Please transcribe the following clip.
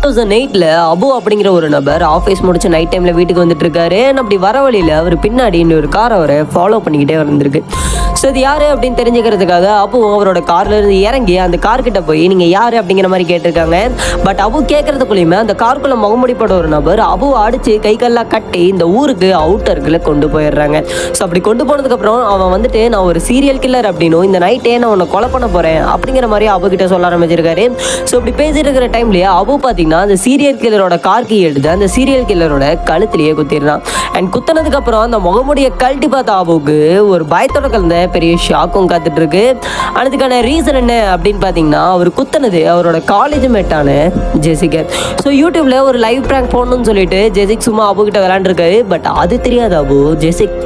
2008 அபு அப்படிங்கிற ஒரு நபர் ஆஃபீஸ் முடிச்சு நைட் டைமில் வீட்டுக்கு வந்துட்டு இருக்காரு. அப்படி வர வழியில் அவர் பின்னாடி இன்னொரு கார் அவரை ஃபாலோ பண்ணிக்கிட்டே வந்திருக்கு. ஸோ இது யார் அப்படின்னு தெரிஞ்சுக்கிறதுக்காக அபு அவரோட கார்ல இருந்து இறங்கி அந்த கார்கிட்ட போய் நீங்கள் யார் அப்படிங்கிற மாதிரி கேட்டிருக்காங்க. பட் அபு கேட்கறதுக்குள்ளேயுமே அந்த காருக்குள்ள முகமுடிப்பட ஒரு நபர் அபு அடிச்சு கை கல்லாம் கட்டி இந்த ஊருக்கு அவுட்டர்களை கொண்டு போயிடுறாங்க. ஸோ அப்படி கொண்டு போனதுக்கப்புறம் அவன் வந்துட்டு நான் ஒரு சீரியல் கில்லர் அப்படின்னும் இந்த நைட்டே நான் உன்னை கொலை பண்ண போகிறேன் அப்படிங்கிற மாதிரி அபு கிட்ட சொல்ல ஆரம்பிச்சிருக்காரு. ஸோ இப்படி பேசிட்டு இருக்கிற டைம்லேயே அபு பார்த்தீங்கன்னா அந்த சீரியல் கில்லரோட கார் கீ எடுத்து அந்த சீரியல் கில்லரோட கழுத்திலேயே குத்திடுறான். அண்ட் குத்தினதுக்கு அப்புறம் அந்த முகமுடிய கழட்டி பார்த்த அபுவுக்கு ஒரு பயத்தோட கலந்த பெரிய ஷாக்கும் காத்துட்டு இருக்கு. அதுக்கான ரீசன் என்ன அப்படின்னு பார்த்தீங்கன்னா அவர் குத்தினது அவரோட காலேஜ் மேட்டான ஜெசிக். ஸோ யூடியூப்ல ஒரு லைவ் பிராங்க் போடணும்னு சொல்லிட்டு ஜெசிக் சும்மா அபு கிட்ட விளையாண்டுருக்காரு. பட் அது தெரியாத அபு ஜெசிக்